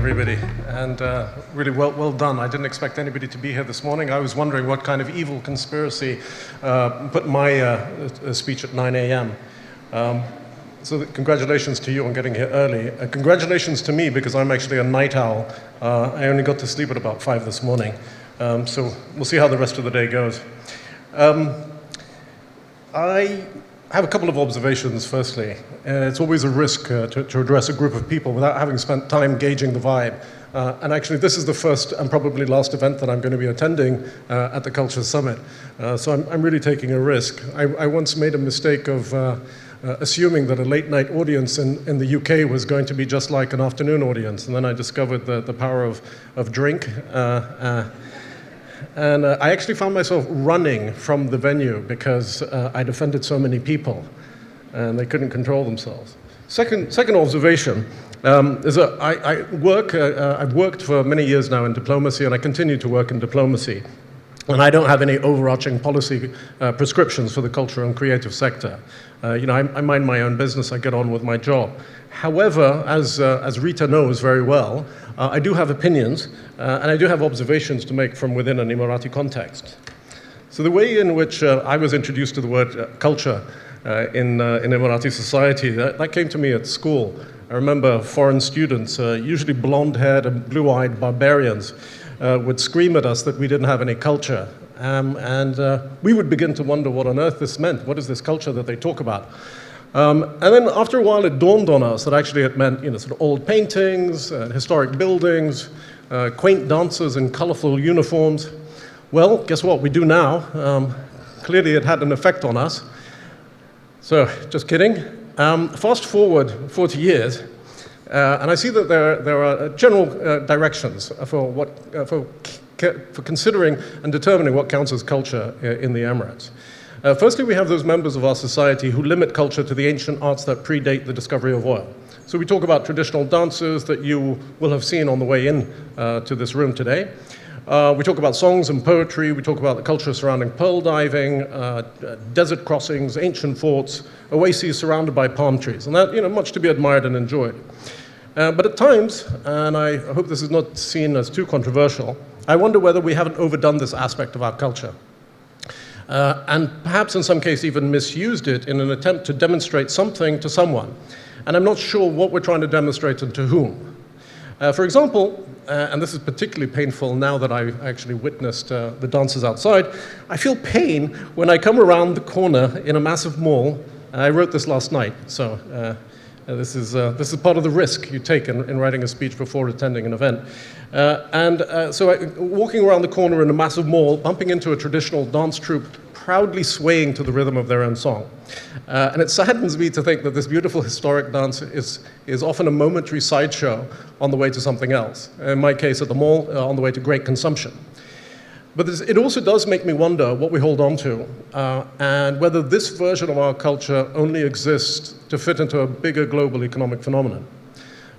everybody, and really well done. I didn't expect anybody to be here this morning. I was wondering what kind of evil conspiracy put my speech at 9 a.m. So congratulations to you on getting here early. Congratulations to me, because I'm actually a night owl. I only got to sleep at about 5 this morning. So we'll see how the rest of the day goes. I have a couple of observations, firstly. It's always a risk to address a group of people without having spent time gauging the vibe. And actually, this is the first and probably last event that I'm going to be attending at the Culture Summit. So I'm really taking a risk. I once made a mistake of assuming that a late-night audience in the UK was going to be just like an afternoon audience. And then I discovered the power of drink. And I actually found myself running from the venue because I'd offended so many people, and they couldn't control themselves. Second observation is that I've worked for many years now in diplomacy, and I continue to work in diplomacy. And I don't have any overarching policy prescriptions for the cultural and creative sector. I mind my own business, I get on with my job. However, as Rita knows very well, I do have opinions, and I do have observations to make from within an Emirati context. So the way in which I was introduced to the word culture in Emirati society, that came to me at school. I remember foreign students, usually blonde-haired and blue-eyed barbarians, would scream at us that we didn't have any culture. And we would begin to wonder what on earth this meant. What is this culture that they talk about? And then after a while, it dawned on us that actually it meant, sort of old paintings, historic buildings, quaint dancers in colorful uniforms. Well, guess what? We do now. Clearly, it had an effect on us. So, just kidding. Fast forward 40 years, and I see that there are general directions for considering and determining what counts as culture in the Emirates. Firstly, we have those members of our society who limit culture to the ancient arts that predate the discovery of oil. So we talk about traditional dances that you will have seen on the way in to this room today. We talk about songs and poetry. We talk about the culture surrounding pearl diving, desert crossings, ancient forts, oases surrounded by palm trees. And that, much to be admired and enjoyed. But at times, and I hope this is not seen as too controversial, I wonder whether we haven't overdone this aspect of our culture. And perhaps in some case even misused it in an attempt to demonstrate something to someone. And I'm not sure what we're trying to demonstrate and to whom. For example, and this is particularly painful now that I've actually witnessed the dances outside, I feel pain when I come around the corner in a massive mall. I wrote this last night, so this is part of the risk you take in writing a speech before attending an event. So walking around the corner in a massive mall, bumping into a traditional dance troupe, proudly swaying to the rhythm of their own song. And it saddens me to think that this beautiful historic dance is often a momentary sideshow on the way to something else. In my case, at the mall, on the way to great consumption. But it also does make me wonder what we hold on to, and whether this version of our culture only exists to fit into a bigger global economic phenomenon.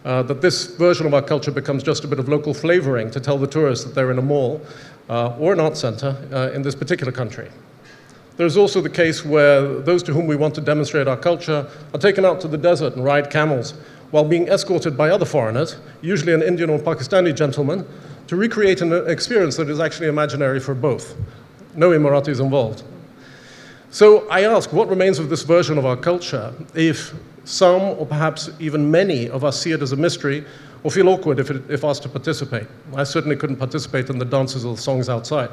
That this version of our culture becomes just a bit of local flavoring to tell the tourists that they're in a mall or an art center in this particular country. There's also the case where those to whom we want to demonstrate our culture are taken out to the desert and ride camels while being escorted by other foreigners, usually an Indian or Pakistani gentleman, to recreate an experience that is actually imaginary for both. No Emiratis involved. So I ask, what remains of this version of our culture if some, or perhaps even many, of us see it as a mystery or feel awkward if asked to participate? I certainly couldn't participate in the dances or the songs outside.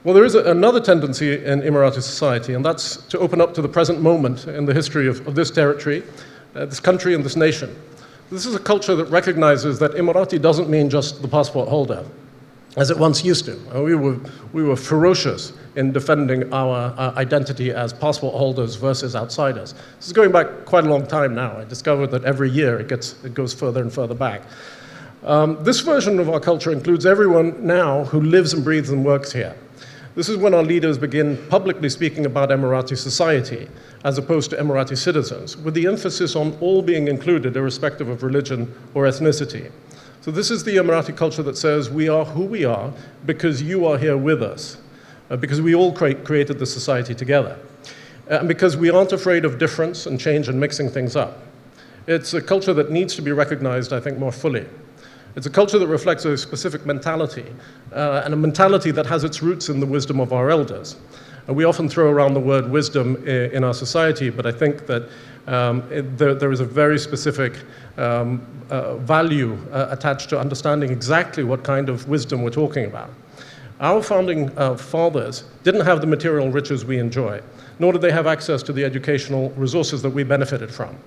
Well, there is another tendency in Emirati society, and that's to open up to the present moment in the history of this territory, this country and this nation. This is a culture that recognizes that Emirati doesn't mean just the passport holder, as it once used to. We were ferocious in defending our identity as passport holders versus outsiders. This is going back quite a long time now. I discovered that every year it goes further and further back. This version of our culture includes everyone now who lives and breathes and works here. This is when our leaders begin publicly speaking about Emirati society, as opposed to Emirati citizens, with the emphasis on all being included, irrespective of religion or ethnicity. So this is the Emirati culture that says we are who we are because you are here with us, because we all created the society together, and because we aren't afraid of difference and change and mixing things up. It's a culture that needs to be recognized, I think, more fully. It's a culture that reflects a specific mentality, and a mentality that has its roots in the wisdom of our elders. And we often throw around the word wisdom in our society, but I think that there is a very specific value attached to understanding exactly what kind of wisdom we're talking about. Our founding fathers didn't have the material riches we enjoy, nor did they have access to the educational resources that we benefited from.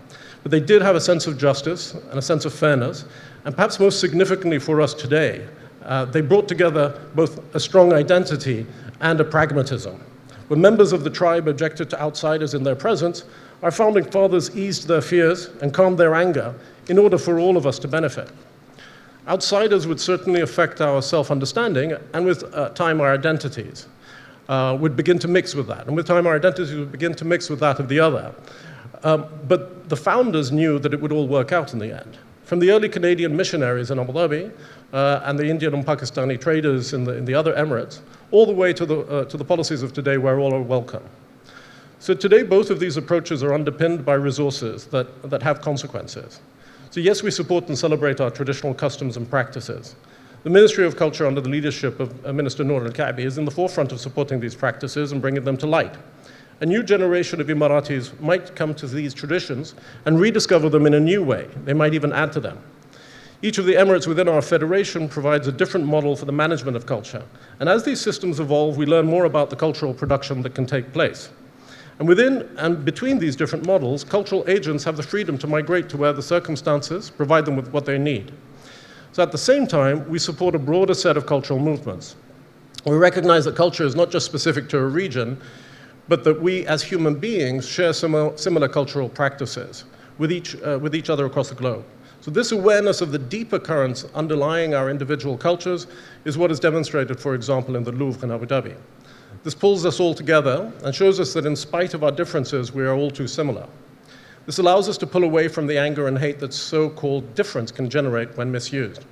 But they did have a sense of justice and a sense of fairness, and perhaps most significantly for us today, they brought together both a strong identity and a pragmatism. When members of the tribe objected to outsiders in their presence, our founding fathers eased their fears and calmed their anger in order for all of us to benefit. Outsiders would certainly affect our self-understanding, and with time our identities would begin to mix with that. And with time our identities would begin to mix with that of the other. But the founders knew that it would all work out in the end. From the early Canadian missionaries in Abu Dhabi and the Indian and Pakistani traders in the other Emirates, all the way to the policies of today where all are welcome. So today both of these approaches are underpinned by resources that have consequences. So yes, we support and celebrate our traditional customs and practices. The Ministry of Culture under the leadership of Minister Noor Al-Kaabi is in the forefront of supporting these practices and bringing them to light. A new generation of Emiratis might come to these traditions and rediscover them in a new way. They might even add to them. Each of the Emirates within our federation provides a different model for the management of culture. And as these systems evolve, we learn more about the cultural production that can take place. And within and between these different models, cultural agents have the freedom to migrate to where the circumstances provide them with what they need. So at the same time, we support a broader set of cultural movements. We recognize that culture is not just specific to a region, but that we as human beings share similar cultural practices with each other across the globe. So this awareness of the deeper currents underlying our individual cultures is what is demonstrated, for example, in the Louvre in Abu Dhabi. This pulls us all together and shows us that in spite of our differences, we are all too similar. This allows us to pull away from the anger and hate that so-called difference can generate when misused.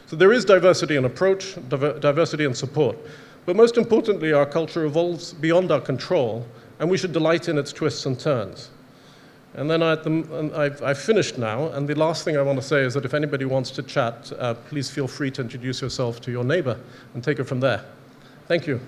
So there is diversity in approach, diversity in support, but most importantly, our culture evolves beyond our control, and we should delight in its twists and turns. And then I've finished now, and the last thing I want to say is that if anybody wants to chat, please feel free to introduce yourself to your neighbor and take it from there. Thank you.